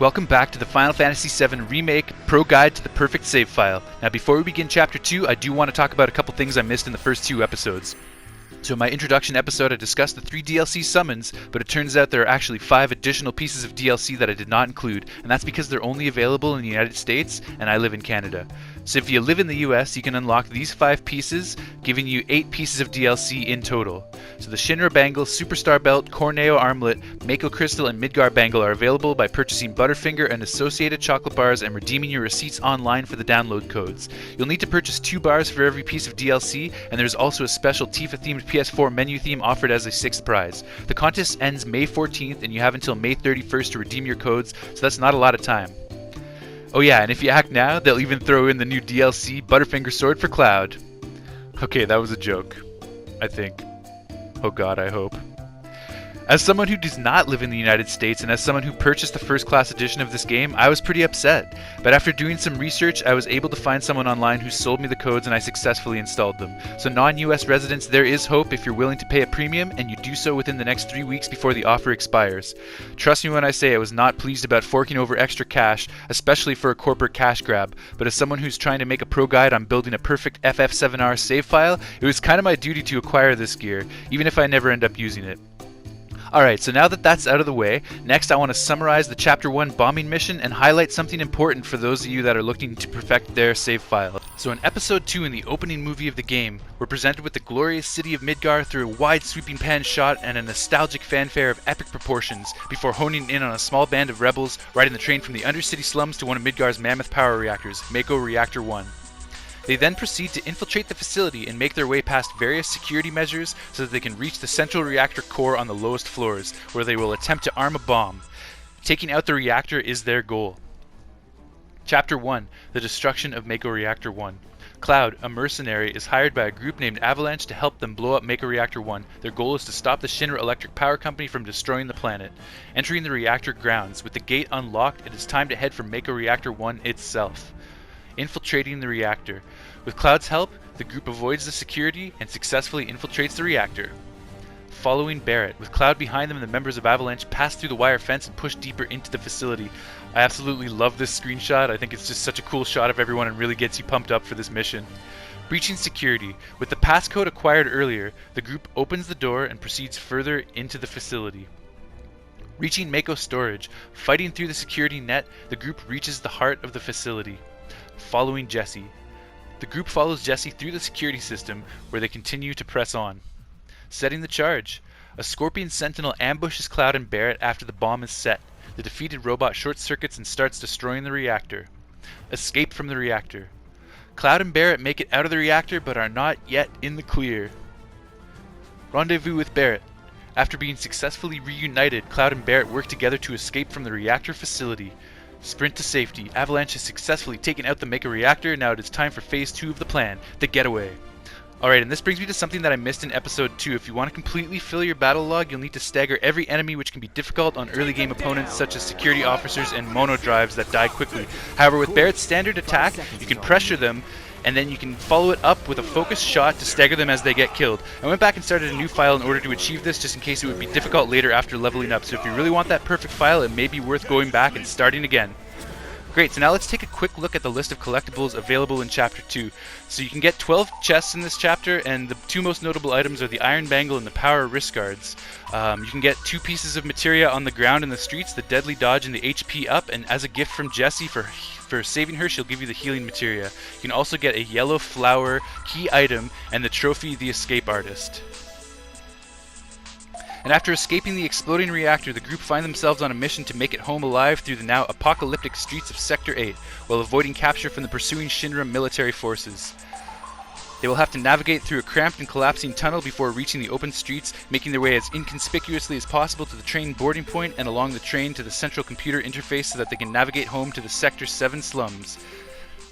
Welcome back to the Final Fantasy VII Remake Pro Guide to the Perfect Save File. Now before we begin Chapter 2, I do want to talk about a couple things I missed in the first two episodes. So in my introduction episode I discussed the 3 DLC summons, but it turns out there are actually 5 additional pieces of DLC that I did not include, and that's because they're only available in the United States, and I live in Canada. So if you live in the US, you can unlock these 5 pieces, giving you 8 pieces of DLC in total. So the Shinra Bangle, Superstar Belt, Corneo Armlet, Mako Crystal, and Midgar Bangle are available by purchasing Butterfinger and associated chocolate bars and redeeming your receipts online for the download codes. You'll need to purchase 2 bars for every piece of DLC, and there's also a special Tifa-themed PS4 menu theme offered as a 6th prize. The contest ends May 14th, and you have until May 31st to redeem your codes, so that's not a lot of time. Oh yeah, and if you act now, they'll even throw in the new DLC, Butterfinger Sword for Cloud. Okay, that was a joke. I think. Oh god, I hope. As someone who does not live in the United States, and as someone who purchased the first class edition of this game, I was pretty upset. But after doing some research, I was able to find someone online who sold me the codes and I successfully installed them. So non-US residents, there is hope if you're willing to pay a premium, and you do so within the next 3 weeks before the offer expires. Trust me when I say I was not pleased about forking over extra cash, especially for a corporate cash grab, but as someone who's trying to make a pro guide on building a perfect FF7R save file, it was kind of my duty to acquire this gear, even if I never end up using it. Alright, so now that that's out of the way, next I want to summarize the Chapter 1 bombing mission and highlight something important for those of you that are looking to perfect their save file. So in Episode 2, in the opening movie of the game, we're presented with the glorious city of Midgar through a wide sweeping pan shot and a nostalgic fanfare of epic proportions, before honing in on a small band of rebels riding the train from the undercity slums to one of Midgar's mammoth power reactors, Mako Reactor 1. They then proceed to infiltrate the facility and make their way past various security measures so that they can reach the central reactor core on the lowest floors, where they will attempt to arm a bomb. Taking out the reactor is their goal. Chapter 1, The Destruction of Mako Reactor 1. Cloud, a mercenary, is hired by a group named Avalanche to help them blow up Mako Reactor 1. Their goal is to stop the Shinra Electric Power Company from destroying the planet. Entering the reactor grounds, with the gate unlocked, it is time to head for Mako Reactor 1 itself. Infiltrating the reactor. With Cloud's help, the group avoids the security and successfully infiltrates the reactor. Following Barrett. With Cloud behind them, the members of Avalanche pass through the wire fence and push deeper into the facility. I absolutely love this screenshot. I think it's just such a cool shot of everyone and really gets you pumped up for this mission. Breaching security. With the passcode acquired earlier, the group opens the door and proceeds further into the facility. Reaching Mako storage. Fighting through the security net, the group reaches the heart of the facility. Following Jesse. The group follows Jesse through the security system, where they continue to press on. Setting the charge. A Scorpion Sentinel ambushes Cloud and Barrett after the bomb is set. The defeated robot short-circuits and starts destroying the reactor. Escape from the reactor. Cloud and Barrett make it out of the reactor but are not yet in the clear. Rendezvous with Barrett. After being successfully reunited, Cloud and Barrett work together to escape from the reactor facility. Sprint to safety. Avalanche has successfully taken out the Mako Reactor. Now it is time for Phase 2 of the plan, the getaway. Alright, and this brings me to something that I missed in Episode 2. If you want to completely fill your battle log, you'll need to stagger every enemy, which can be difficult on early game opponents such as security officers and mono drives that die quickly. However, with Barrett's standard attack, you can pressure them, and then you can follow it up with a focused shot to stagger them as they get killed. I went back and started a new file in order to achieve this, just in case it would be difficult later after leveling up. So if you really want that perfect file, it may be worth going back and starting again. Great, so now let's take a quick look at the list of collectibles available in Chapter 2. So you can get 12 chests in this chapter, and the 2 most notable items are the Iron Bangle and the Power Wrist Guards. You can get 2 pieces of materia on the ground in the streets, the Deadly Dodge and the HP Up, and as a gift from Jessie for saving her, she'll give you the Healing Materia. You can also get a Yellow Flower key item and the trophy, the Escape Artist. And after escaping the exploding reactor, the group find themselves on a mission to make it home alive through the now apocalyptic streets of Sector 8, while avoiding capture from the pursuing Shinra military forces. They will have to navigate through a cramped and collapsing tunnel before reaching the open streets, making their way as inconspicuously as possible to the train boarding point and along the train to the central computer interface so that they can navigate home to the Sector 7 slums.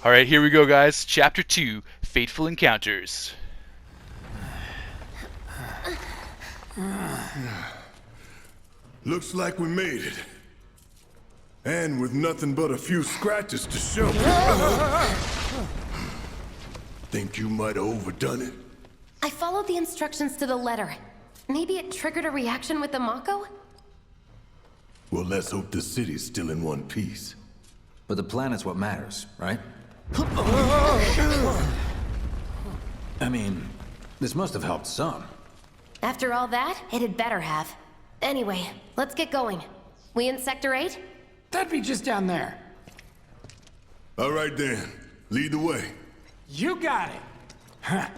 Alright, here we go guys. Chapter 2, Fateful Encounters. Looks like we made it. And with nothing but a few scratches to show. Think you might have overdone it? I followed the instructions to the letter. Maybe it triggered a reaction with the Mako? Well, let's hope the city's still in one piece. But the planet's what matters, right? I mean, this must have helped some. After all that, it had better have. Anyway, let's get going. We in Sector 8? That'd be just down there. All right then, lead the way. You got it. Huh.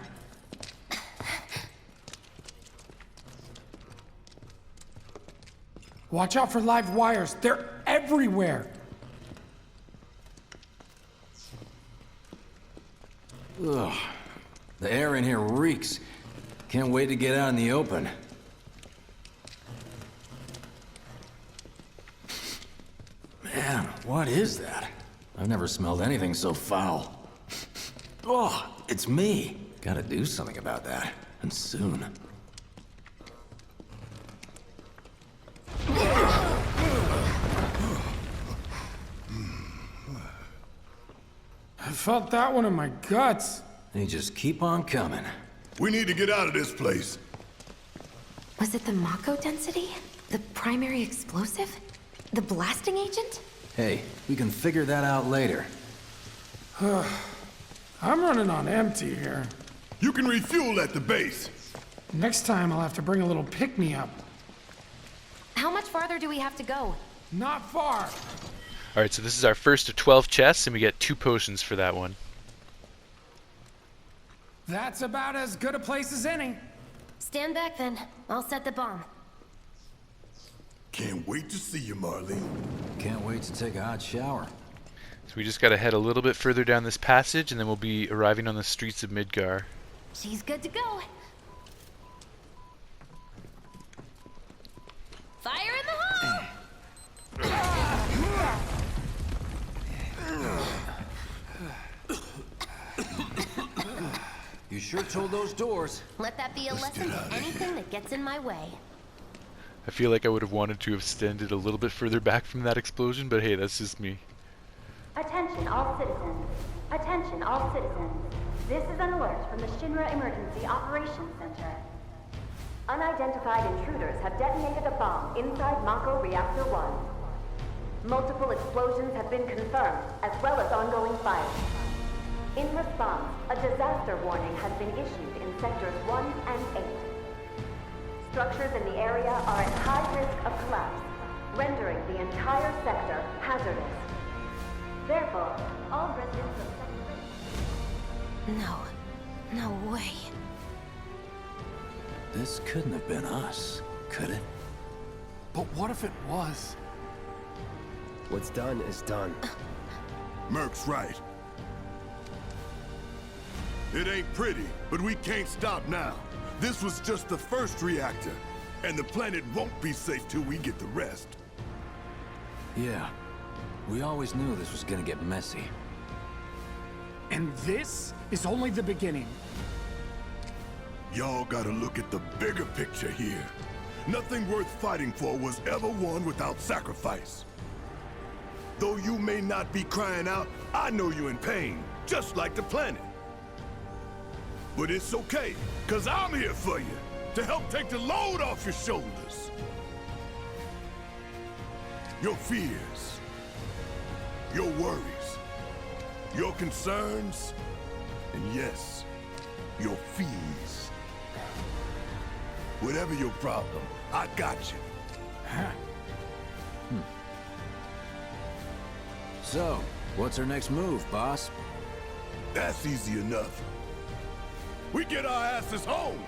Watch out for live wires. They're everywhere. Ugh. The air in here reeks. Can't wait to get out in the open. Man, what is that? I've never smelled anything so foul. Oh, it's me. Gotta do something about that. And soon. I felt that one in my guts. They just keep on coming. We need to get out of this place. Was it the Mako density? The primary explosive? The blasting agent? Hey, we can figure that out later. I'm running on empty here. You can refuel at the base. Next time I'll have to bring a little pick-me-up. How much farther do we have to go? Not far. Alright, so this is our first of 12 chests, and we get 2 potions for that one. That's about as good a place as any. Stand back then. I'll set the bomb. Can't wait to see you, Marlene. Can't wait to take a hot shower. So we just gotta head a little bit further down this passage, and then we'll be arriving on the streets of Midgar. She's good to go. Fire in the hole! You sure told those doors. Let that be a lesson to anything that gets in my way. I feel like I would have wanted to have standed a little bit further back from that explosion, but hey, that's just me. Attention all citizens. Attention all citizens. This is an alert from the Shinra Emergency Operations Center. Unidentified intruders have detonated a bomb inside Mako Reactor 1. Multiple explosions have been confirmed, as well as ongoing fire. In response, a disaster warning has been issued in Sectors 1 and 8. Structures in the area are at high risk of collapse, rendering the entire sector hazardous. Therefore, all residents of Sector 8... No way. This couldn't have been us, could it? But what if it was? What's done is done. Merc's right. It ain't pretty, but we can't stop now. This was just the first reactor, and the planet won't be safe till we get the rest. Yeah. We always knew this was gonna get messy. And this is only the beginning. Y'all gotta look at the bigger picture here. Nothing worth fighting for was ever won without sacrifice. Though you may not be crying out, I know you're in pain, just like the planet. But it's okay, cause I'm here for you, to help take the load off your shoulders. Your fears, your worries, your concerns, and yes, your fees. Whatever your problem, I got you. So, what's our next move, boss? That's easy enough. We get our asses home.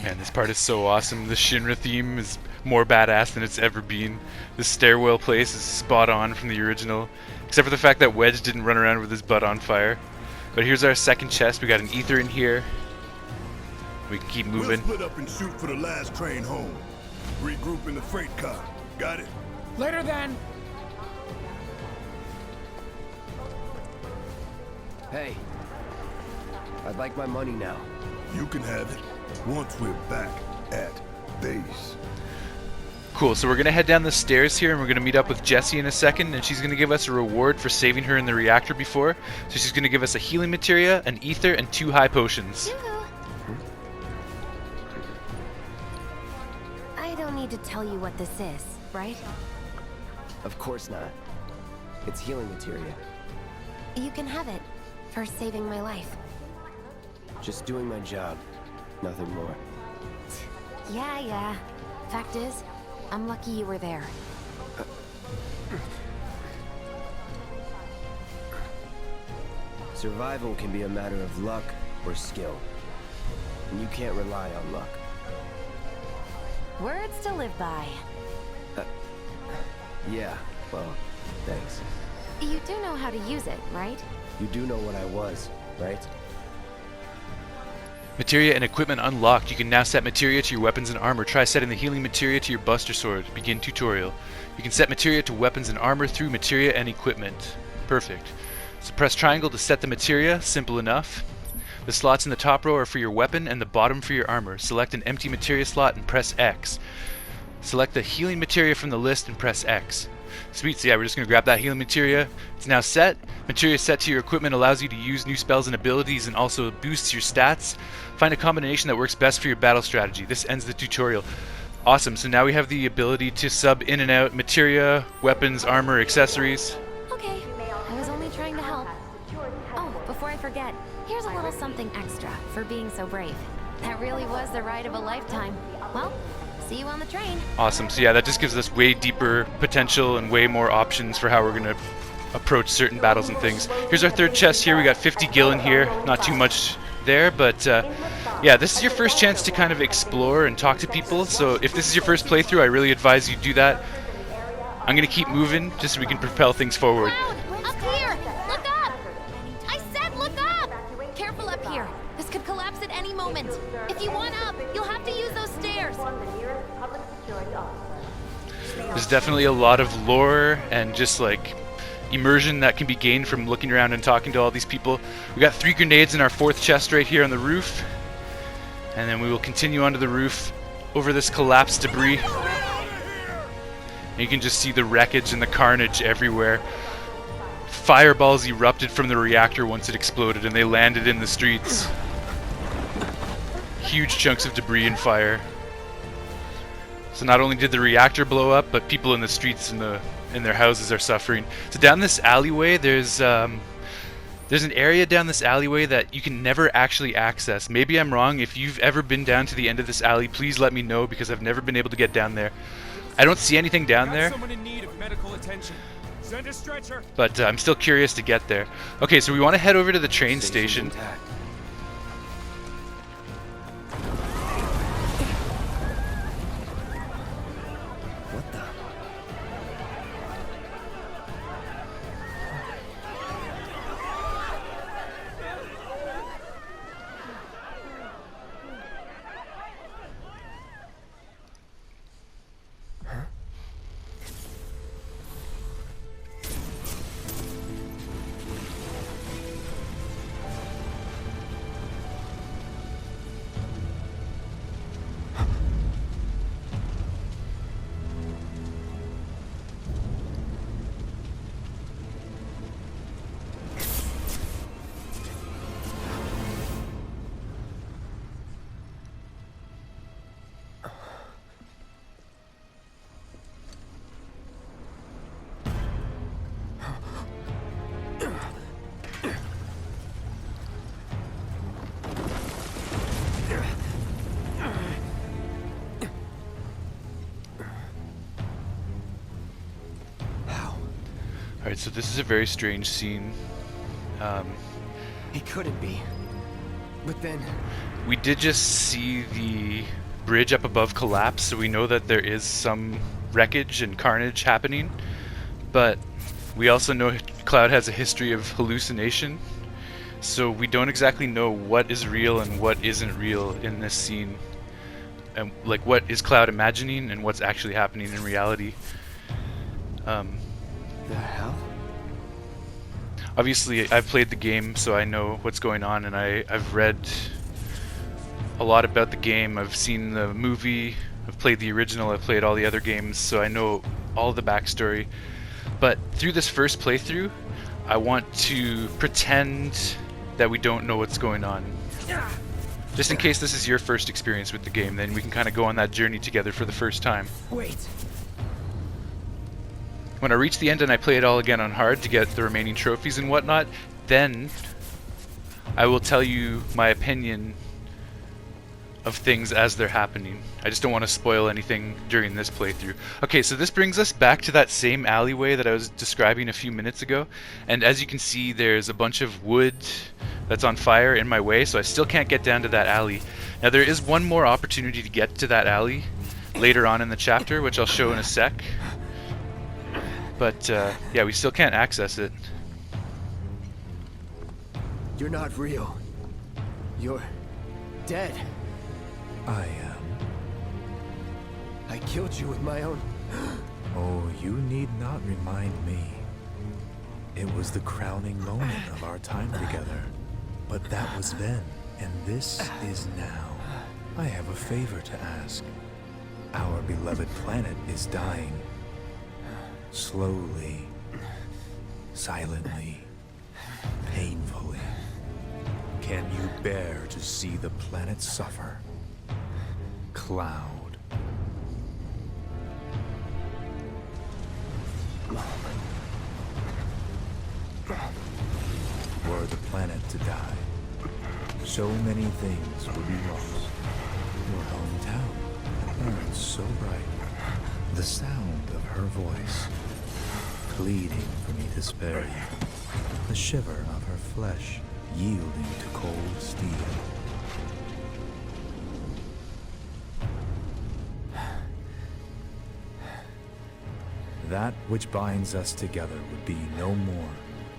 Man, this part is so awesome. The Shinra theme is more badass than it's ever been. The stairwell place is spot on from the original, except for the fact that Wedge didn't run around with his butt on fire. But here's our second chest. We got an ether in here. We can keep moving. We'll split up and shoot for the last train home. Regroup in the freight car. Got it? Later then. Hey, I'd like my money now. You can have it once we're back at base. Cool, so we're going to head down the stairs here and we're going to meet up with Jessie in a second, and she's going to give us a reward for saving her in the reactor before. So she's going to give us a healing materia, an ether, and 2 high potions. I don't need to tell you what this is, right? Of course not. It's healing materia. You can have it for saving my life. Just doing my job. Nothing more. Yeah. Fact is, I'm lucky you were there. Survival can be a matter of luck or skill. And you can't rely on luck. Words to live by. Yeah, well, thanks. You do know how to use it, right? You do know what I was, right? Materia and equipment unlocked. You can now set materia to your weapons and armor. Try setting the healing materia to your buster sword. Begin tutorial. You can set materia to weapons and armor through materia and equipment. Perfect. So press triangle to set the materia. Simple enough. The slots in the top row are for your weapon and the bottom for your armor. Select an empty materia slot and press X. Select the healing materia from the list and press X. Sweet, so yeah, we're just going to grab that healing materia. It's now set. Materia set to your equipment allows you to use new spells and abilities and also boosts your stats. Find a combination that works best for your battle strategy. This ends the tutorial. Awesome, so now we have the ability to sub in and out materia, weapons, armor, accessories. Okay, I was only trying to help. Oh, before I forget, here's a little something extra for being so brave. That really was the ride of a lifetime. Well, see you on the train. Awesome, so yeah, that just gives us way deeper potential and way more options for how we're going to approach certain battles and things. Here's our third chest here. We got 50 gil in here. Not too much there, but yeah, this is your first chance to kind of explore and talk to people. So if this is your first playthrough, I really advise you do that. I'm going to keep moving just so we can propel things forward. Up here! Look up! I said look up! Careful up here. This could collapse at any moment. If you want up, you'll have to use those stairs. There's definitely a lot of lore and just like immersion that can be gained from looking around and talking to all these people. We got 3 grenades in our 4th chest right here on the roof, and then we will continue onto the roof over this collapsed debris. And you can just see the wreckage and the carnage everywhere. Fireballs erupted from the reactor once it exploded and they landed in the streets. Huge chunks of debris and fire. So not only did the reactor blow up, but people in the streets and in their houses are suffering. So down this alleyway, there's an area down this alleyway that you can never actually access. Maybe I'm wrong. If you've ever been down to the end of this alley, please let me know because I've never been able to get down there. I don't see anything down there. Someone in need of medical attention. Send a stretcher. But I'm still curious to get there. Okay, so we want to head over to the train station. Intact. What the? Alright, so this is a very strange scene. It couldn't be. But then... We did just see the bridge up above collapse, so we know that there is some wreckage and carnage happening. But we also know Cloud has a history of hallucination, so we don't exactly know what is real and what isn't real in this scene. And like, what is Cloud imagining and what's actually happening in reality. The hell? Obviously, I've played the game, so I know what's going on, and I've read a lot about the game. I've seen the movie I've played the original, I've played all the other games, so I know all the backstory. But through this first playthrough, I want to pretend that we don't know what's going on. Just in case this is your first experience with the game, then we can kind of go on that journey together for the first time. Wait. When I reach the end and I play it all again on hard to get the remaining trophies and whatnot, then I will tell you my opinion of things as they're happening. I just don't want to spoil anything during this playthrough. Okay, so this brings us back to that same alleyway that I was describing a few minutes ago, and as you can see there's a bunch of wood that's on fire in my way, so I still can't get down to that alley. Now there is one more opportunity to get to that alley later on in the chapter, which I'll show in a sec, but yeah, we still can't access it. You're not real. You're dead. I am. I killed you with my own... Oh, you need not remind me. It was the crowning moment of our time together. But that was then, and this is now. I have a favor to ask. Our beloved planet is dying. Slowly. Silently. Painfully. Can you bear to see the planet suffer? Cloud. Were the planet to die, so many things would be lost. Your hometown burns so bright. The sound of her voice, pleading for me to spare you. The shiver of her flesh, yielding to cold steel. That which binds us together would be no more,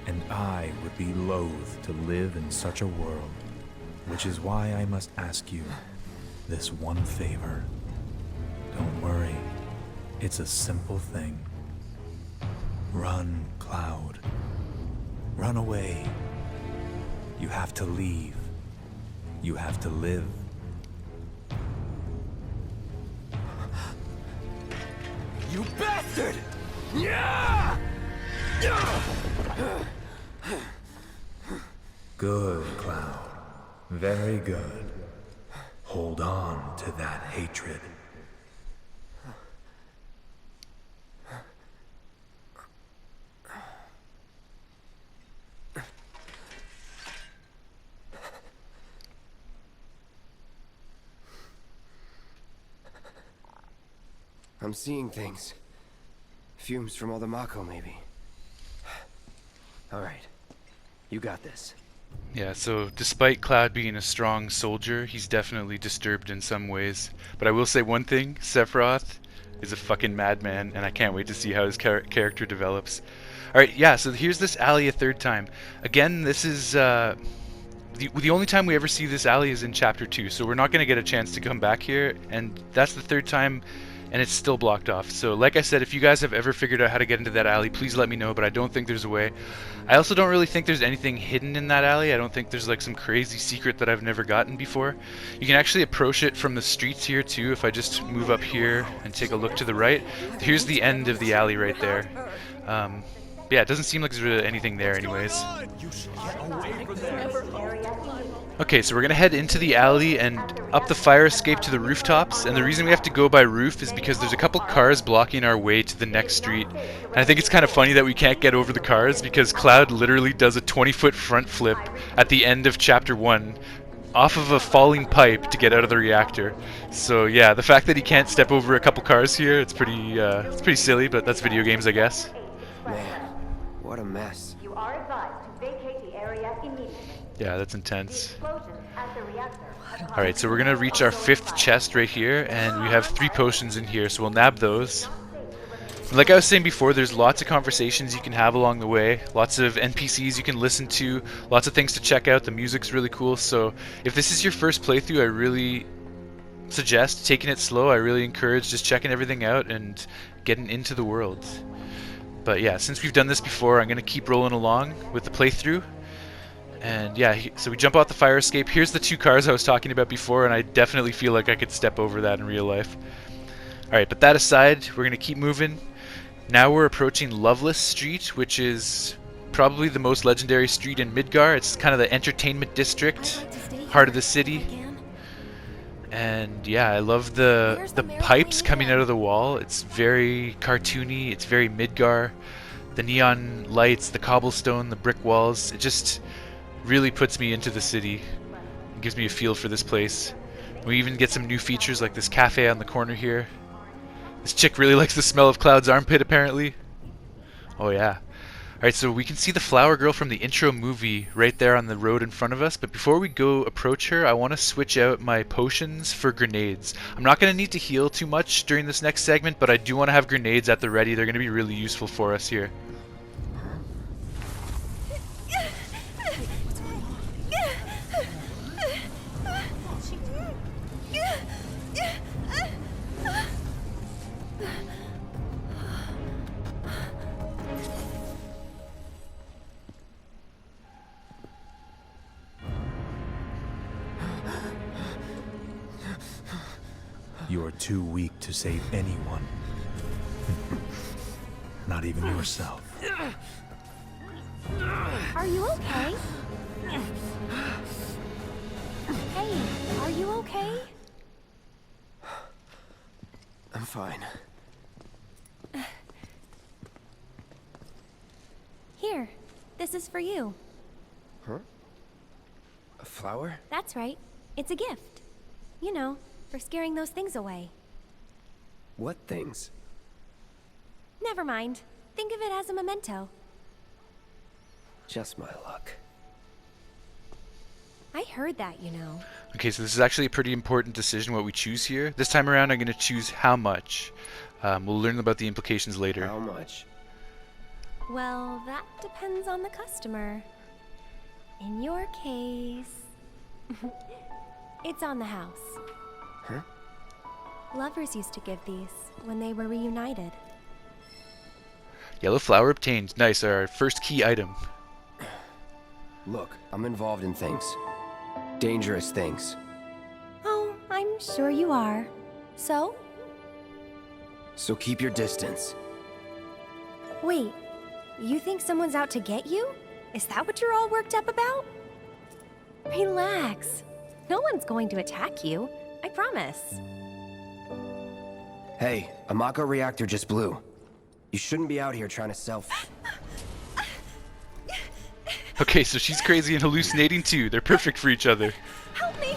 and I would be loath to live in such a world, which is why I must ask you this one favor. Don't worry, it's a simple thing. Run, Cloud. Run away. You have to leave. You have to live. You bastard! Yeah! Good, Cloud. Very good. Hold on to that hatred. I'm seeing things. Fumes from all the Mako, maybe. Alright. You got this. Yeah, so despite Cloud being a strong soldier, he's definitely disturbed in some ways. But I will say one thing, Sephiroth is a fucking madman, and I can't wait to see how his character develops. Alright, yeah, so here's this alley a third time. Again, this is... the only time we ever see this alley is in Chapter 2, so we're not going to get a chance to come back here, and that's the third time, and it's still blocked off. So like I said, if you guys have ever figured out how to get into that alley, please let me know, but I don't think there's a way. I also don't really think there's anything hidden in that alley. I don't think there's like some crazy secret that I've never gotten before. You can actually approach it from the streets here too. If I just move up here and take a look to the right, here's the end of the alley right there. Yeah, it doesn't seem like there's really anything there anyways. Okay, so we're gonna head into the alley and up the fire escape to the rooftops, and the reason we have to go by roof is because there's a couple cars blocking our way to the next street. And I think it's kind of funny that we can't get over the cars because Cloud literally does a 20-foot front flip at the end of Chapter 1 off of a falling pipe to get out of the reactor. So yeah, the fact that he can't step over a couple cars here, it's pretty silly, but that's video games, I guess. Man, what a mess. You are advised to vacate the area immediately. Yeah, that's intense. Explosions at the reactor. Alright, so we're gonna reach our 5th chest right here, and we have 3 potions in here, so we'll nab those. Like I was saying before, there's lots of conversations you can have along the way, lots of NPCs you can listen to, lots of things to check out. The music's really cool, so if this is your first playthrough, I really suggest taking it slow. I really encourage just checking everything out and getting into the world. But yeah, since we've done this before, I'm gonna keep rolling along with the playthrough. And yeah, so we jump out the fire escape. Here's the 2 cars I was talking about before, and I definitely feel like I could step over that in real life. Alright, but that aside, we're going to keep moving. Now we're approaching Loveless Street, which is probably the most legendary street in Midgar. It's kind of the entertainment district, heart of the city. And yeah, I love the pipes coming out of the wall. It's very cartoony, it's very Midgar. The neon lights, the cobblestone, the brick walls, it just really puts me into the city. It gives me a feel for this place. We even get some new features like this cafe on the corner here. This chick really likes the smell of Cloud's armpit, apparently. Oh yeah. Alright, so we can see the flower girl from the intro movie right there on the road in front of us, but before we go approach her, I want to switch out my potions for grenades. I'm not going to need to heal too much during this next segment, but I do want to have grenades at the ready. They're going to be really useful for us here. You are too weak to save anyone. Not even yourself. Are you okay? Hey, are you okay? I'm fine. Here, this is for you. Huh? A flower? That's right. It's a gift. You know, for scaring those things away. What things? Never mind. Think of it as a memento. Just my luck. I heard that, you know. Okay, so this is actually a pretty important decision what we choose here. This time around I'm going to choose how much. We'll learn about the implications later. How much? Well, that depends on the customer. In your case, it's on the house. Huh? Lovers used to give these when they were reunited. Yellow flower obtained. Nice, our first key item. Look, I'm involved in things. Dangerous things. Oh, I'm sure you are. So? So keep your distance. Wait, you think someone's out to get you? Is that what you're all worked up about? Relax. No one's going to attack you. I promise. Hey, a Mako Reactor just blew. You shouldn't be out here trying to sell. Okay, so she's crazy and hallucinating too. They're perfect for each other. Help me!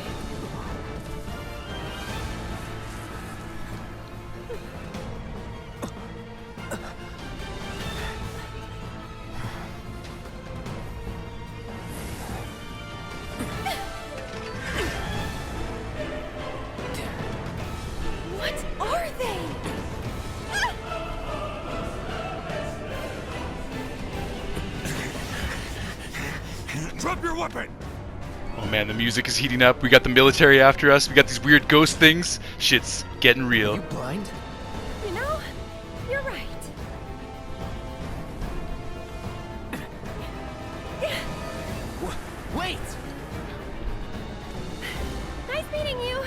What are they? Drop your weapon! Oh man, the music is heating up. We got the military after us. We got these weird ghost things. Shit's getting real. You blind? You know, you're right. Wait! Nice meeting you.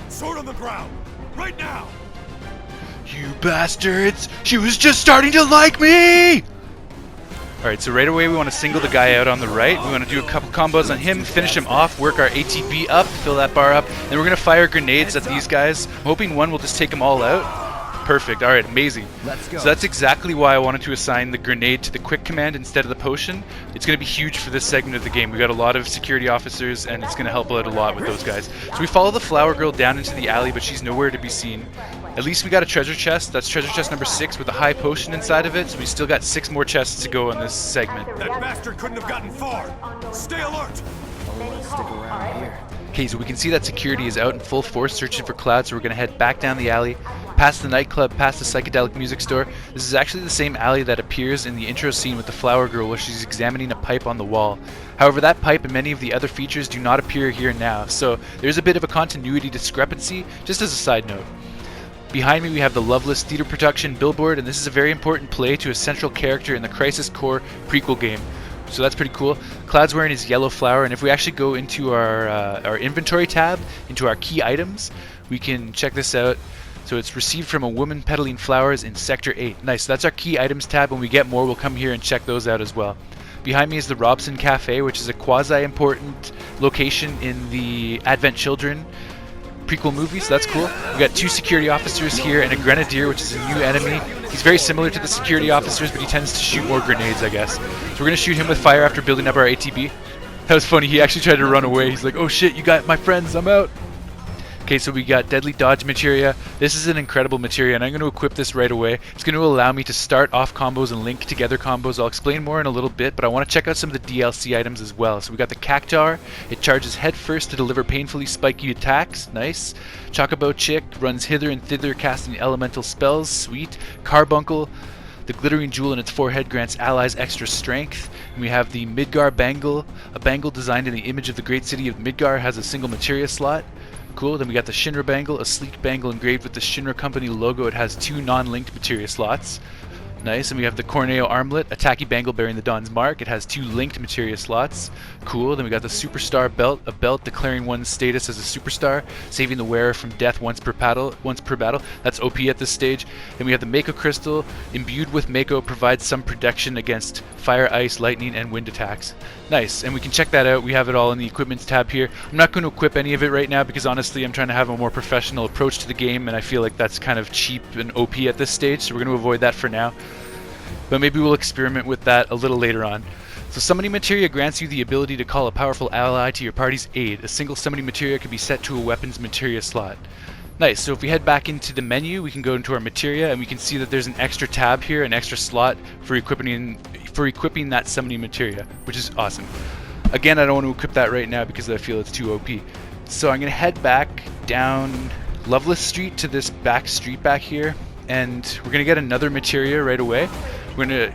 Sword on the ground! Right now! You bastards! She was just starting to like me! Alright, so right away we want to single the guy out on the right. We want to do a couple combos on him, finish him off, work our ATB up, fill that bar up. Then we're going to fire grenades at these guys. I'm hoping one will just take them all out. Perfect. Alright, amazing. Let's go. So that's exactly why I wanted to assign the grenade to the quick command instead of the potion. It's going to be huge for this segment of the game. We got a lot of security officers and it's going to help out a lot with those guys. So we follow the flower girl down into the alley, but she's nowhere to be seen. At least we got a treasure chest. That's treasure chest number 6 with a high potion inside of it. So we still got 6 more chests to go on this segment. That bastard couldn't have gotten far! Stay alert! Only stick around here. Okay, so we can see that security is out in full force searching for Cloud, so we're going to head back down the alley, past the nightclub, past the psychedelic music store. This is actually the same alley that appears in the intro scene with the flower girl where she's examining a pipe on the wall. However, that pipe and many of the other features do not appear here now, so there's a bit of a continuity discrepancy, just as a side note. Behind me we have the Loveless theater production billboard, and this is a very important play to a central character in the Crisis Core prequel game. So that's pretty cool. Cloud's wearing his yellow flower, and if we actually go into our inventory tab, into our key items, we can check this out. So it's received from a woman peddling flowers in Sector 8. Nice, so that's our key items tab. When we get more, we'll come here and check those out as well. Behind me is the Robson Cafe, which is a quasi-important location in the Advent Children prequel movie, so that's cool. We got 2 security officers here and a grenadier, which is a new enemy. He's very similar to the security officers, but he tends to shoot more grenades, I guess. So we're going to shoot him with fire after building up our ATB. That was funny, he actually tried to run away. He's like, oh shit, you got my friends, I'm out. Okay, so we got Deadly Dodge Materia. This is an incredible materia, and I'm going to equip this right away. It's going to allow me to start off combos and link together combos. I'll explain more in a little bit, but I want to check out some of the DLC items as well. So we got the Cactar. It charges head first to deliver painfully spiky attacks. Nice. Chocobo Chick runs hither and thither casting elemental spells. Sweet. Carbuncle. The glittering jewel in its forehead grants allies extra strength. And we have the Midgar Bangle. A bangle designed in the image of the great city of Midgar, has a single materia slot. Cool. Then we got the Shinra Bangle, a sleek bangle engraved with the Shinra Company logo. It has 2 non-linked materia slots. Nice. And we have the Corneo Armlet, a tacky bangle bearing the Dawn's mark. It has 2 linked materia slots. Cool. Then we got the Superstar Belt, a belt declaring one's status as a superstar, saving the wearer from death once per battle. That's OP at this stage. Then we have the Mako Crystal, imbued with Mako, provides some protection against fire, ice, lightning, and wind attacks. Nice. And we can check that out. We have it all in the equipments tab here. I'm not going to equip any of it right now because honestly I'm trying to have a more professional approach to the game, and I feel like that's kind of cheap and OP at this stage, so we're going to avoid that for now. But maybe we'll experiment with that a little later on. So summoning materia grants you the ability to call a powerful ally to your party's aid. A single summoning materia can be set to a weapon's materia slot. Nice, so if we head back into the menu, we can go into our materia and we can see that there's an extra tab here, an extra slot for equipping that summoning materia, which is awesome. Again, I don't want to equip that right now because I feel it's too OP. So I'm going to head back down Loveless Street to this back street back here, and we're going to get another materia right away. We're going to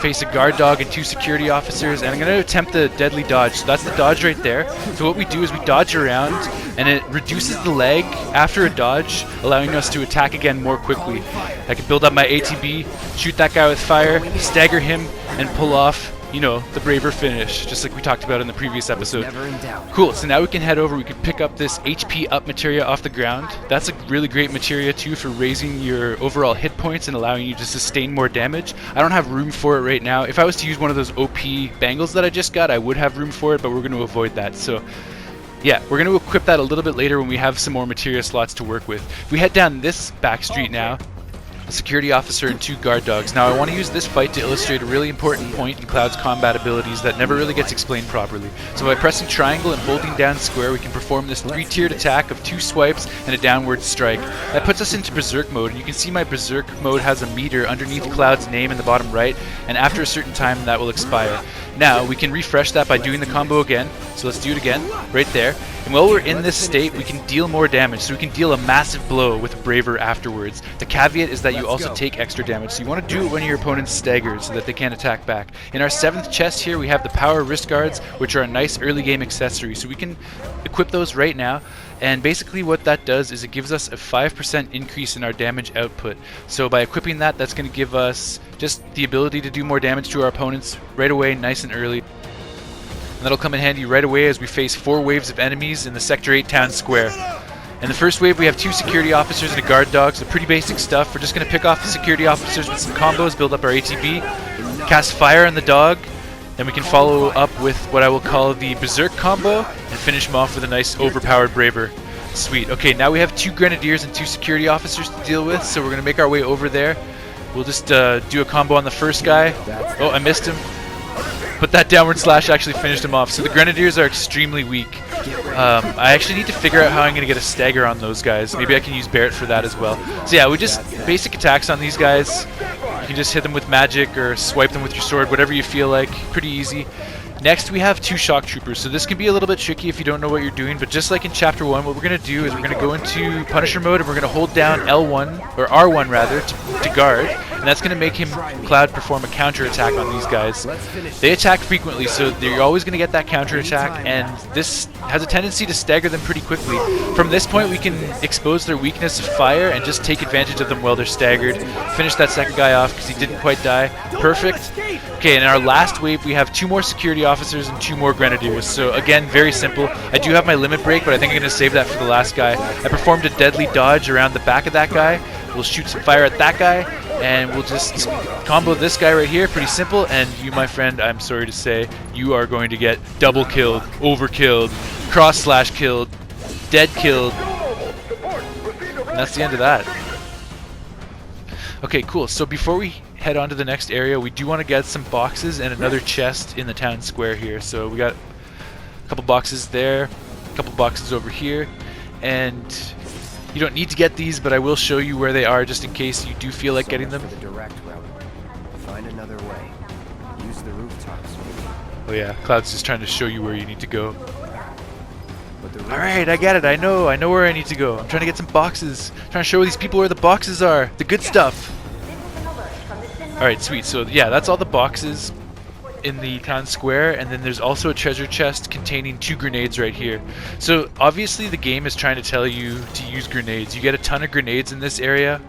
face a guard dog and 2 security officers, and I'm going to attempt the Deadly Dodge. So that's the dodge right there. So what we do is we dodge around, and it reduces the lag after a dodge, allowing us to attack again more quickly. I can build up my ATB, shoot that guy with fire, stagger him, and pull off, you know, the braver finish, just like we talked about in the previous episode. Cool, so now we can head over, we can pick up this HP up materia off the ground. That's a really great materia too for raising your overall hit points and allowing you to sustain more damage. I don't have room for it right now. If I was to use one of those OP bangles that I just got, I would have room for it, but we're going to avoid that. So yeah, we're going to equip that a little bit later when we have some more materia slots to work with. If we head down this back street now, a security officer and 2 guard dogs. Now I want to use this fight to illustrate a really important point in Cloud's combat abilities that never really gets explained properly. So by pressing triangle and holding down square, we can perform this 3-tiered attack of 2 swipes and a downward strike. That puts us into Berserk mode, and you can see my Berserk mode has a meter underneath Cloud's name in the bottom right, and after a certain time that will expire. Now we can refresh that by doing the combo again, so let's do it again, right there. And while we're in this state, we can deal more damage, so we can deal a massive blow with Braver afterwards. The caveat is that you also take extra damage, so you want to do it when your opponent's staggered so that they can't attack back. In our 7th chest here, we have the Power Wrist Guards, which are a nice early game accessory, so we can equip those right now. And basically what that does is it gives us a 5% increase in our damage output. So by equipping that, that's going to give us just the ability to do more damage to our opponents right away, nice and early. And that'll come in handy right away as we face 4 waves of enemies in the Sector 8 town square. In the first wave, we have 2 security officers and a guard dog, so pretty basic stuff. We're just going to pick off the security officers with some combos, build up our ATB, cast fire on the dog, then we can follow up with what I will call the Berserk combo, and finish him off with a nice overpowered Braver. Sweet. Okay, now we have 2 Grenadiers and 2 security officers to deal with, so we're going to make our way over there. We'll just do a combo on the first guy. Oh, I missed him. But that downward slash actually finished him off. So the Grenadiers are extremely weak. I actually need to figure out how I'm going to get a stagger on those guys. Maybe I can use Barret for that as well. So yeah, we just basic attacks on these guys. You can just hit them with magic or swipe them with your sword, whatever you feel like. Pretty easy. Next, we have 2 shock troopers, so this can be a little bit tricky if you don't know what you're doing, but just like in Chapter 1, what we're going to do is we're going to go into Punisher mode and we're going to hold down L1, or R1 rather, to guard, and that's going to make Cloud perform a counter attack on these guys. They attack frequently, so you're always going to get that counter attack, and this has a tendency to stagger them pretty quickly. From this point, we can expose their weakness of fire and just take advantage of them while they're staggered. Finish that second guy off because he didn't quite die. Perfect. Okay, in our last wave, we have 2 more security officers and 2 more grenadiers. So again, very simple. I do have my limit break, but I think I'm going to save that for the last guy. I performed a deadly dodge around the back of that guy. We'll shoot some fire at that guy, and we'll just combo this guy right here. Pretty simple. And you, my friend, I'm sorry to say, you are going to get double killed, overkilled, cross/slash killed, dead killed. And that's the end of that. Okay, cool. So before we head on to the next area, we do want to get some boxes and another chest in the town square here. So we got a couple boxes there, a couple boxes over here, and you don't need to get these, but I will show you where they are just in case you do feel like getting them. The direct route. Find another way. Use the rooftops. Oh yeah, Cloud's just trying to show you where you need to go. But the Alright, I get it. I know where I need to go. I'm trying to get some boxes. I'm trying to show these people where the boxes are. The good stuff. Alright, sweet. So yeah, that's all the boxes in the town square, and then there's also a treasure chest containing 2 grenades right here. So obviously the game is trying to tell you to use grenades. You get a ton of grenades in this area,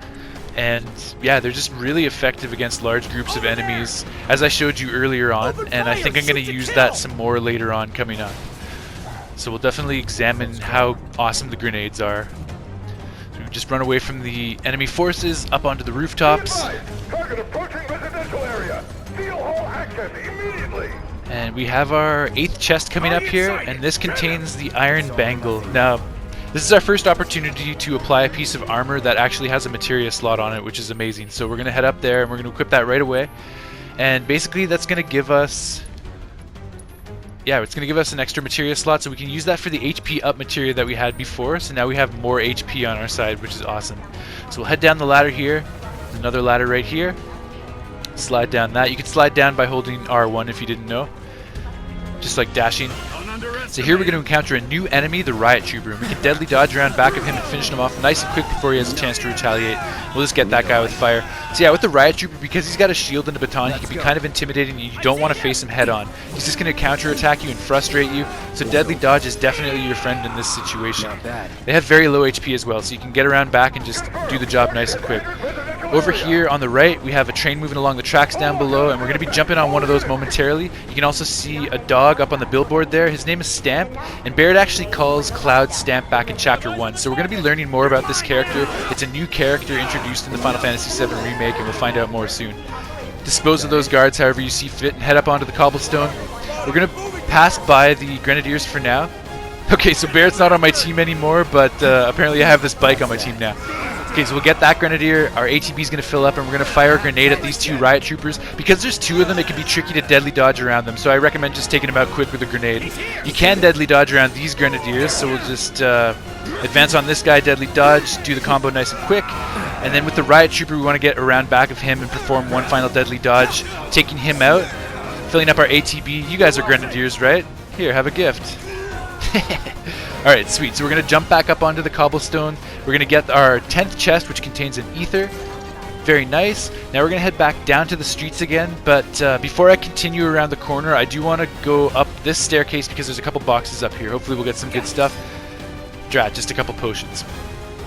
and yeah, they're just really effective against large groups of enemies, as I showed you earlier on, and I think I'm going to use that some more later on coming up. So we'll definitely examine how awesome the grenades are. So we just run away from the enemy forces up onto the rooftops. And we have our 8th chest coming up here, and this contains the iron bangle. Now, this is our first opportunity to apply a piece of armor that actually has a materia slot on it, which is amazing. So we're going to head up there and we're going to equip that right away. And basically that's going to give us... yeah, it's going to give us an extra materia slot, so we can use that for the HP up materia that we had before. So now we have more HP on our side, which is awesome. So we'll head down the ladder here. There's another ladder right here. Slide down that. You can slide down by holding R1 if you didn't know. Just like dashing. So here we're going to encounter a new enemy, the Riot Trooper. We can deadly dodge around back of him and finish him off nice and quick before he has a chance to retaliate. We'll just get that guy with fire. So yeah, with the Riot Trooper, because he's got a shield and a baton, he can be kind of intimidating and you don't want to face him head on. He's just going to counterattack you and frustrate you. So deadly dodge is definitely your friend in this situation. They have very low HP as well, so you can get around back and just do the job nice and quick. Over here on the right, we have a train moving along the tracks down below, and we're going to be jumping on one of those momentarily. You can also see a dog up on the billboard there. His name is Stamp, and Barrett actually calls Cloud Stamp back in Chapter 1. So we're going to be learning more about this character. It's a new character introduced in the Final Fantasy VII Remake, and we'll find out more soon. Dispose of those guards however you see fit, and head up onto the cobblestone. We're going to pass by the Grenadiers for now. Okay, so Barrett's not on my team anymore, but apparently I have this bike on my team now. Okay, so we'll get that Grenadier, our ATB is going to fill up, and we're going to fire a grenade at these 2 Riot Troopers. Because there's 2 of them, it can be tricky to deadly dodge around them, so I recommend just taking them out quick with a grenade. You can deadly dodge around these Grenadiers, so we'll just advance on this guy, deadly dodge, do the combo nice and quick. And then with the Riot Trooper, we want to get around back of him and perform one final deadly dodge, taking him out, filling up our ATB. You guys are Grenadiers, right? Here, have a gift. Alright, sweet. So we're going to jump back up onto the cobblestone. We're going to get our 10th chest, which contains an ether. Very nice. Now we're going to head back down to the streets again, but before I continue around the corner, I do want to go up this staircase because there's a couple boxes up here. Hopefully we'll get some good stuff. Drat, just a couple potions.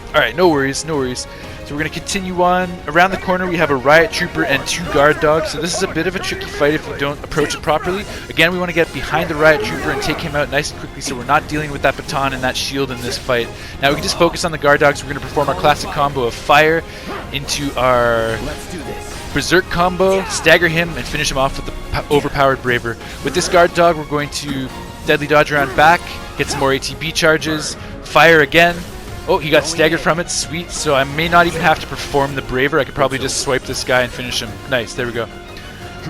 Alright, no worries, no worries. So we're going to continue on. Around the corner we have a Riot Trooper and 2 guard dogs, so this is a bit of a tricky fight if you don't approach it properly. Again, we want to get behind the Riot Trooper and take him out nice and quickly so we're not dealing with that baton and that shield in this fight. Now we can just focus on the guard dogs. We're going to perform our classic combo of fire into our Berserk combo, stagger him, and finish him off with the overpowered Braver. With this guard dog, we're going to deadly dodge around back, get some more ATB charges, fire again. Oh, he got staggered from it. Sweet. So I may not even have to perform the Braver. I could probably just swipe this guy and finish him. Nice. There we go.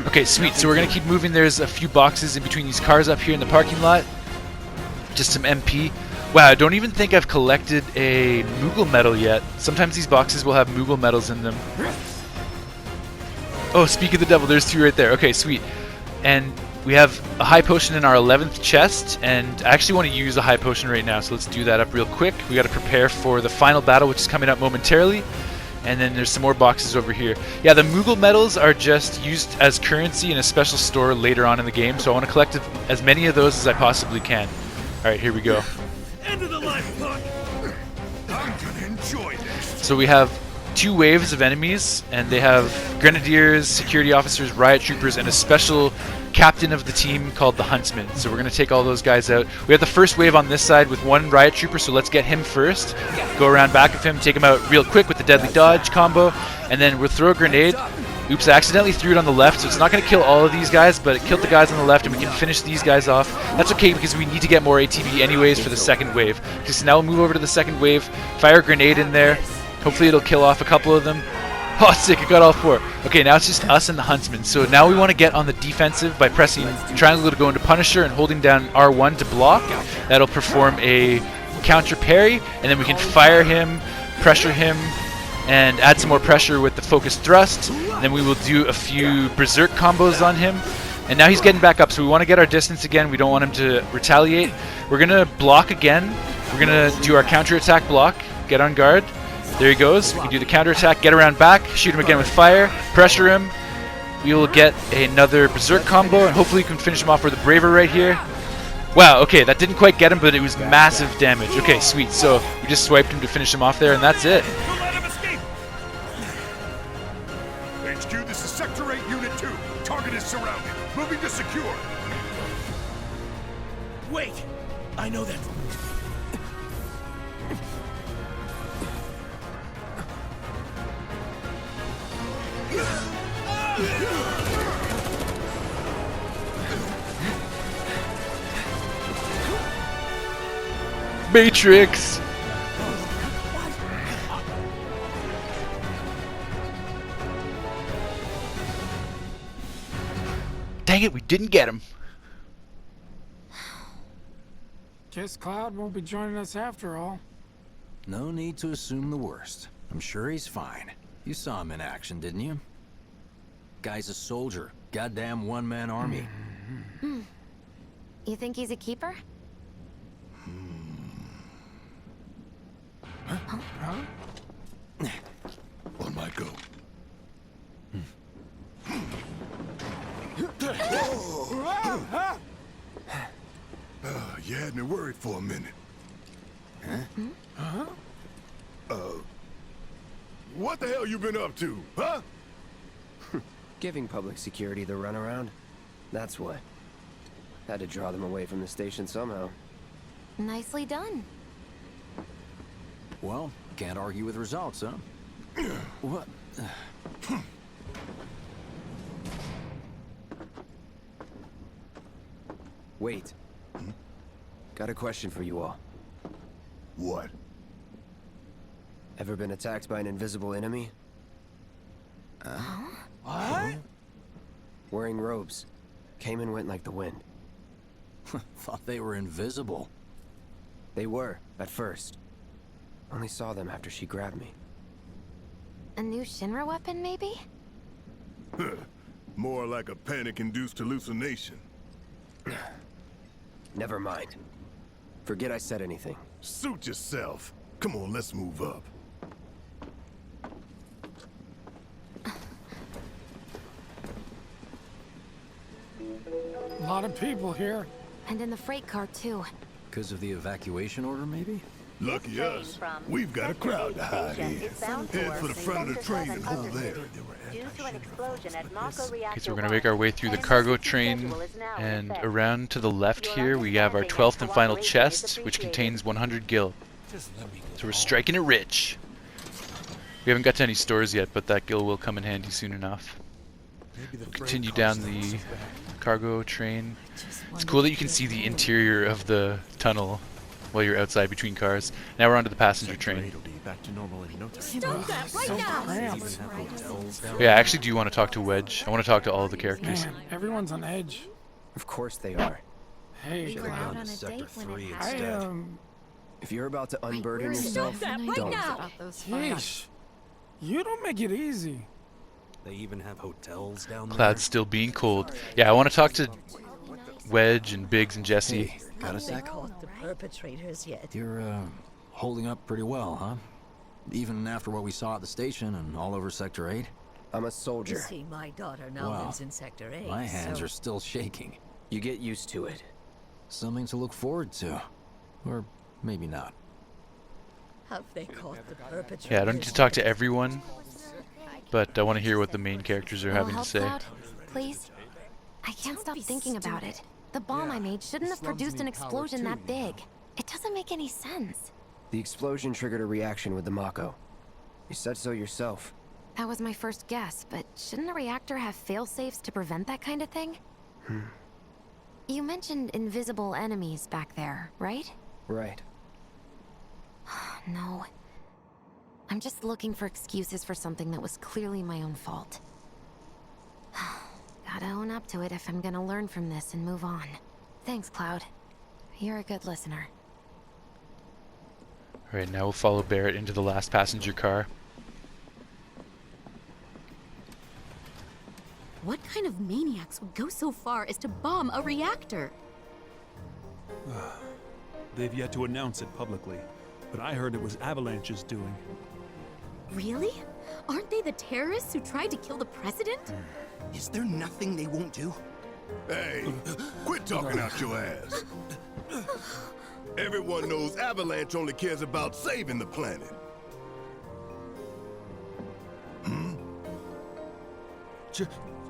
Okay, sweet. So we're going to keep moving. There's a few boxes in between these cars up here in the parking lot. Just some MP. Wow, I don't even think I've collected a Moogle medal yet. Sometimes these boxes will have Moogle medals in them. Oh, speak of the devil. There's 2 right there. Okay, sweet. And we have a high potion in our 11th chest, and I actually want to use a high potion right now, so let's do that up real quick. We got to prepare for the final battle, which is coming up momentarily, and then there's some more boxes over here. Yeah, the Moogle medals are just used as currency in a special store later on in the game, so I want to collect as many of those as I possibly can. Alright, here we go. End of the life, punk. I'm gonna enjoy this. So we have 2 waves of enemies, and they have grenadiers, security officers, riot troopers, and a special captain of the team called the Huntsman. So we're going to take all those guys out. We have the first wave on this side with 1 riot trooper, so let's get him first. Go around back of him, take him out real quick with the deadly dodge combo, and then we'll throw a grenade. Oops, I accidentally threw it on the left, so it's not going to kill all of these guys, but it killed the guys on the left, and we can finish these guys off. That's okay, because we need to get more ATB anyways for the second wave. Okay, so now we'll move over to the second wave, fire a grenade in there. Hopefully it'll kill off a couple of them. Oh, sick, I got all 4. Okay, now it's just us and the Huntsman. So now we want to get on the defensive by pressing triangle to go into Punisher and holding down R1 to block. That'll perform a counter parry, and then we can fire him, pressure him, and add some more pressure with the focused thrust. Then we will do a few berserk combos on him. And now he's getting back up, so we want to get our distance again. We don't want him to retaliate. We're going to block again. We're going to do our counterattack block. Get on guard. There he goes. We can do the counterattack, get around back, shoot him again with fire, pressure him. We will get another berserk combo, and hopefully we can finish him off with a braver right here. Wow, okay, that didn't quite get him, but it was massive damage. Okay, sweet. So we just swiped him to finish him off there, and that's it. HQ, this is Sector 8, Unit 2. Target is surrounded. Moving to secure. Wait! I know that. Matrix! Dang it, we didn't get him. Guess Cloud won't be joining us after all. No need to assume the worst. I'm sure he's fine. You saw him in action, didn't you? Guy's a soldier. Goddamn one-man army. You think he's a keeper? On my go. You had me worried for a minute. What the hell you been up to, huh? Giving public security the runaround. That's what. Had to draw them away from the station somehow. Nicely done. Well, can't argue with results, huh? What? Wait. Got a question for you all. What? Ever been attacked by an invisible enemy? What? Wearing robes. Came and went like the wind. Thought they were invisible. They were, at first. Only saw them after she grabbed me. A new Shinra weapon, maybe? More like a panic-induced hallucination. Never mind. Forget I said anything. Suit yourself. Come on, let's move up. A lot of people here. And in the freight car, too. Because of the evacuation order, maybe? Lucky us. We've got a crowd to hide in. Head for the front of the train and hold there. Okay, so we're going to make our way through the cargo train, and around to the left here we have our 12th and final chest, which contains 100 gil. So we're striking it rich. We haven't got to any stores yet, but that gil will come in handy soon enough. We'll continue down the cargo train. It's cool that you can see the interior of the tunnel while you're outside between cars. Now we're onto the passenger train. Stop that right now! Yeah, I actually do want to talk to Wedge. I want to talk to all of the characters. Man, everyone's on edge. Of course they are. Hey, Go out Cloud. on a date when it I happens. If you're about to unburden Stop yourself, that right don't. now! Yeesh. You don't make it easy. They even have hotels down there. Cloud's still being cold. Yeah, I want to talk to Wedge and Biggs and Jesse. Hey, got a sec? The perpetrators yet. You're, holding up pretty well, huh? Even after what we saw at the station and all over Sector 8? I'm a You soldier. see, my daughter now Wow. lives in Sector 8. My hands so are still shaking. You get used to it. Something to look forward to. Or maybe not. Have they caught the perpetrators? Yeah, I don't need to talk to everyone, but I want to hear what the main characters are Little having to help, say. Cloud? Please? I can't stop thinking about it. The bomb I made shouldn't have produced an explosion that big. It doesn't make any sense. The explosion triggered a reaction with the Mako. You said so yourself. That was my first guess, but shouldn't a reactor have fail-safes to prevent that kind of thing? You mentioned invisible enemies back there, right? Right. No. I'm just looking for excuses for something that was clearly my own fault. Gotta own up to it if I'm gonna learn from this and move on. Thanks, Cloud. You're a good listener. Alright, now we'll follow Barrett into the last passenger car. What kind of maniacs would go so far as to bomb a reactor? They've yet to announce it publicly, but I heard it was Avalanche's doing. Really? Aren't they the terrorists who tried to kill the president? Is there nothing they won't do? Hey, quit talking out your ass. Everyone knows Avalanche only cares about saving the planet.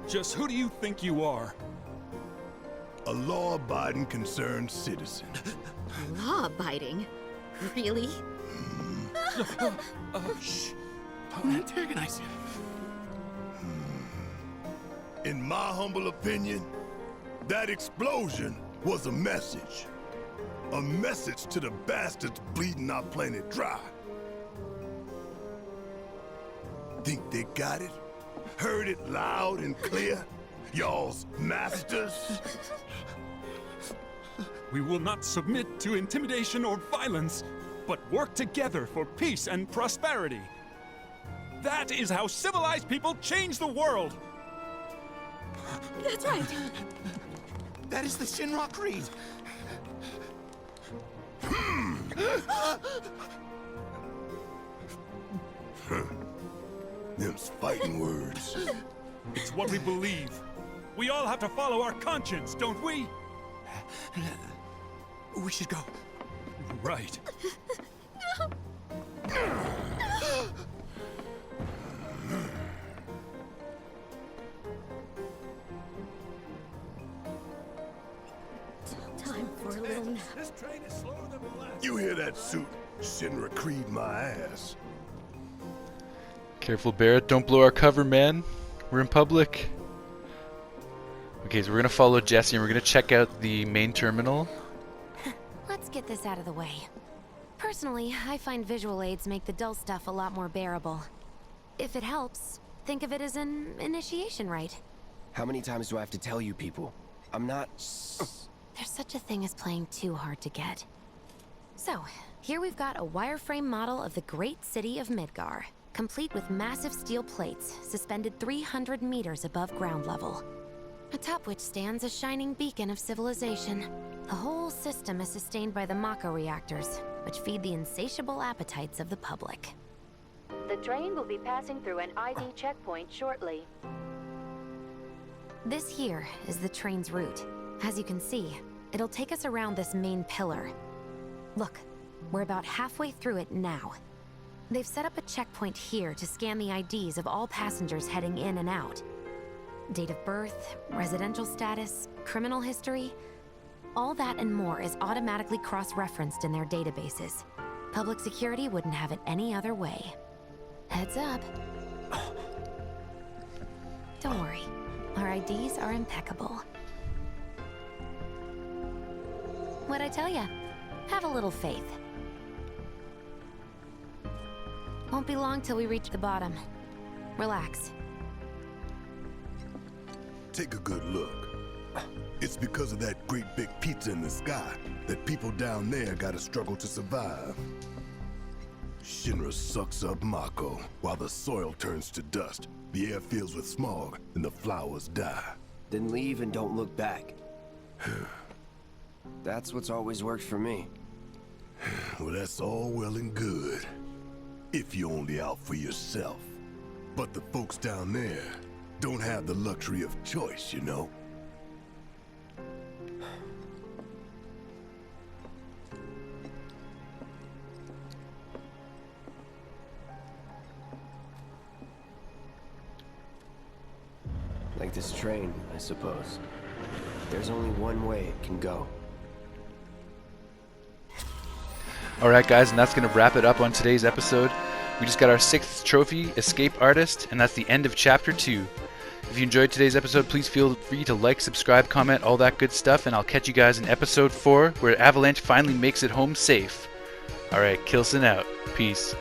Just who do you think you are? A law-abiding concerned citizen. Law-abiding? Really? Shh. Don't antagonize him. In my humble opinion, that explosion was a message. A message to the bastards bleeding our planet dry. Think they got it? Heard it loud and clear? Y'all's masters? We will not submit to intimidation or violence, but work together for peace and prosperity. That is how civilized people change the world. That's right. That is the Shinra creed. Them's fighting words. It's what we believe. We all have to follow our conscience, don't we? We should go. Right. Time for a little nap. This train is slower than molasses. You hear that suit? Shinra creed my ass. Careful, Barrett. Don't blow our cover, man. We're in public. Okay, so we're gonna follow Jesse and we're gonna check out the main terminal. Let's get this out of the way. Personally, I find visual aids make the dull stuff a lot more bearable. If it helps, think of it as an initiation rite. How many times do I have to tell you people? I'm not... There's such a thing as playing too hard to get. So, here we've got a wireframe model of the great city of Midgar, complete with massive steel plates suspended 300 meters above ground level, atop which stands a shining beacon of civilization. The whole system is sustained by the Mako reactors, which feed the insatiable appetites of the public. The train will be passing through an ID checkpoint shortly. This here is the train's route. As you can see, it'll take us around this main pillar. Look, we're about halfway through it now. They've set up a checkpoint here to scan the IDs of all passengers heading in and out. Date of birth, residential status, criminal history, all that and more is automatically cross-referenced in their databases. Public security wouldn't have it any other way. Heads up. Don't worry, our IDs are impeccable. What'd I tell ya? Have a little faith. Won't be long till we reach the bottom. Relax. Take a good look. It's because of that great big pizza in the sky that people down there gotta struggle to survive. Shinra sucks up Mako while the soil turns to dust, the air fills with smog, and the flowers die. Then leave and don't look back. That's what's always worked for me. Well, that's all well and good. If you're only out for yourself. But the folks down there don't have the luxury of choice, you know? this train, I suppose. There's only one way it can go. Alright guys, and that's going to wrap it up on today's episode. We just got our 6th trophy, Escape Artist, and that's the end of Chapter 2. If you enjoyed today's episode, please feel free to like, subscribe, comment, all that good stuff, and I'll catch you guys in Episode 4, where Avalanche finally makes it home safe. Alright, Kilson out. Peace.